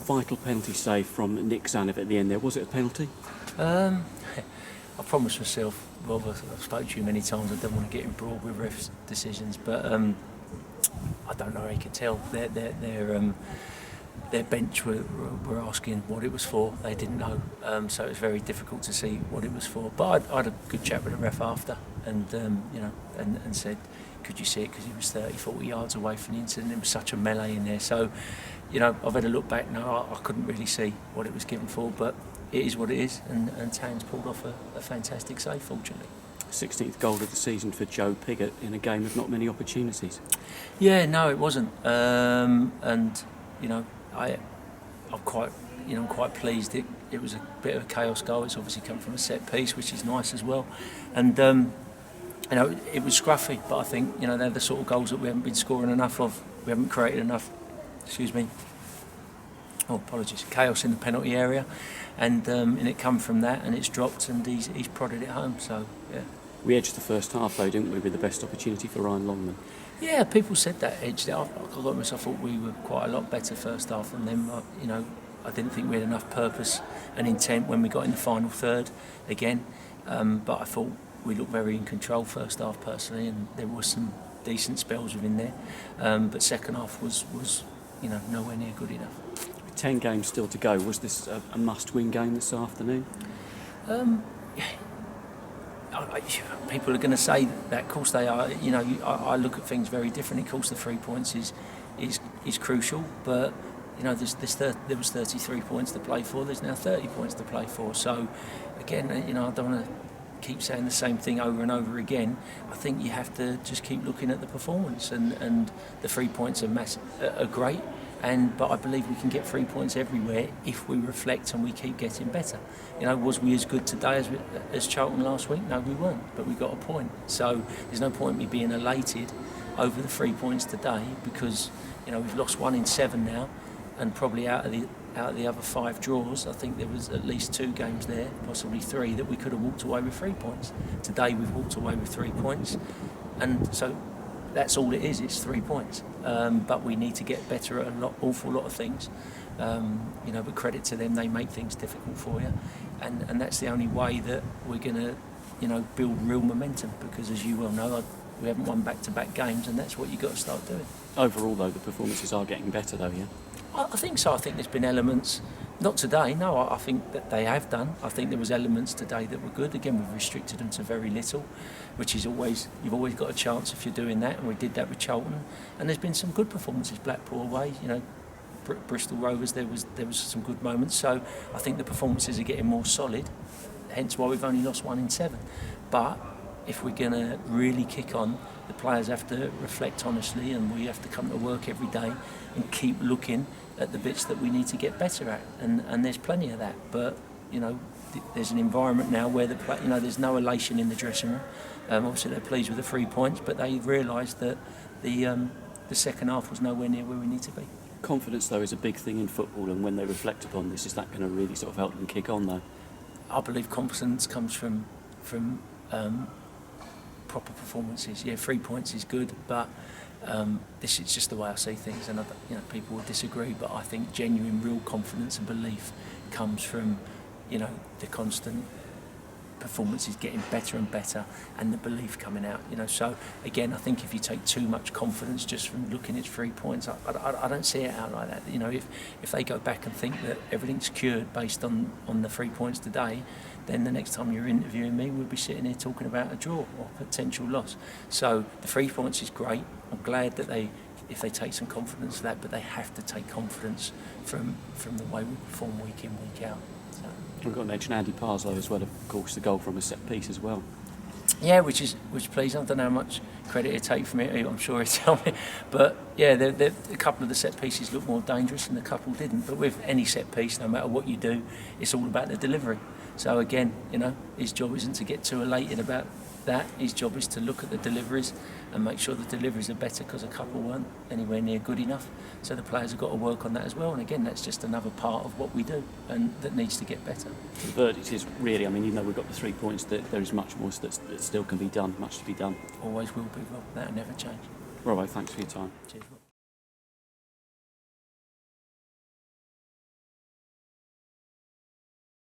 vital penalty save from Nick Zanev at the end there. Was it a penalty? I promised myself, Rob, I've spoken to you many times, I don't want to get embroiled with refs' decisions, but I don't know how you can tell. Their bench were asking what it was for. They didn't know, so it was very difficult to see what it was for. But I had a good chat with the ref after, and and said, could you see it? Because he was 30, 40 yards away from the incident. It was such a melee in there. So, I've had a look back now. I couldn't really see what it was given for, but it is what it is, and Tans pulled off a fantastic save, fortunately. 16th goal of the season for Joe Pigott in a game with not many opportunities. Yeah, no, it wasn't. I'm quite pleased. It was a bit of a chaos goal. It's obviously come from a set piece, which is nice as well. And it was scruffy, but I think they're the sort of goals that we haven't been scoring enough of. We haven't created enough. Chaos in the penalty area, and it come from that, and it's dropped, and he's prodded it home. So yeah. We edged the first half though, didn't we, with the best opportunity for Ryan Longman? Yeah, people said that edged it. I thought we were quite a lot better first half than them. I didn't think we had enough purpose and intent when we got in the final third again. But I thought we looked very in control first half personally, and there was some decent spells within there. But second half was nowhere near good enough. 10 games still to go. Was this a must-win game this afternoon? People are going to say that. Of course they are. I look at things very differently. Of course, the 3 points is crucial, but there was 33 points to play for. There's now 30 points to play for. So again, I don't want to keep saying the same thing over and over again. I think you have to just keep looking at the performance, and the 3 points are great. But I believe we can get 3 points everywhere if we reflect and we keep getting better. Was we as good today as Charlton last week? No, we weren't, but we got a point. So there's no point in me being elated over the 3 points today, because we've lost 1 in 7 now, and probably out of the other 5 draws, I think there was at least 2 games there, possibly 3, that we could have walked away with 3 points. Today we've walked away with 3 points, and so that's all it is. It's 3 points, but we need to get better at an awful lot of things. But credit to them, they make things difficult for you, and that's the only way that we're going to, build real momentum. Because as you well know, we haven't won back-to-back games, and that's what you've got to start doing. Overall, though, the performances are getting better, though, yeah. I think so. I think there's been elements. Not today, no. I think that they have done. I think there was elements today that were good. Again, we've restricted them to very little, which is you've always got a chance if you're doing that, and we did that with Charlton. And there's been some good performances. Blackpool away, Bristol Rovers. There was some good moments. So I think the performances are getting more solid. Hence why we've only lost 1 in 7. But if we're going to really kick on, the players have to reflect honestly, and we have to come to work every day and keep looking at the bits that we need to get better at, and there's plenty of that. But there's an environment now where there's no elation in the dressing room. Obviously they're pleased with the 3 points, but they realised that the second half was nowhere near where we need to be. Confidence, though, is a big thing in football, and when they reflect upon this, is that going to really sort of help them kick on, though? I believe confidence comes from proper performances. Yeah, 3 points is good, but this is just the way I see things, and people will disagree, but I think genuine, real confidence and belief comes from the constant performances getting better and better, and the belief coming out. So again, I think if you take too much confidence just from looking at 3 points, I don't see it out like that. If they go back and think that everything's cured based on the 3 points today, then the next time you're interviewing me, we'll be sitting here talking about a draw or potential loss. So the 3 points is great. I'm glad that if they take some confidence of that, but they have to take confidence from the way we perform week in, week out. So. We've got to mention Andy Parslow as well, of course, the goal from a set piece as well. Yeah, which pleasing. I don't know how much credit he'll take from it. I'm sure he'll tell me. But yeah, a couple of the set pieces looked more dangerous, and a couple didn't. But with any set piece, no matter what you do, it's all about the delivery. So again, his job isn't to get too elated about that. His job is to look at the deliveries and make sure the deliveries are better, because a couple weren't anywhere near good enough. So the players have got to work on that as well. And again, that's just another part of what we do, and that needs to get better. The verdict is really, even though we've got the 3 points, that there is much more that still can be done, much to be done. Always will be, Rob. That'll never change. Robbo, thanks for your time. Cheers, Rob.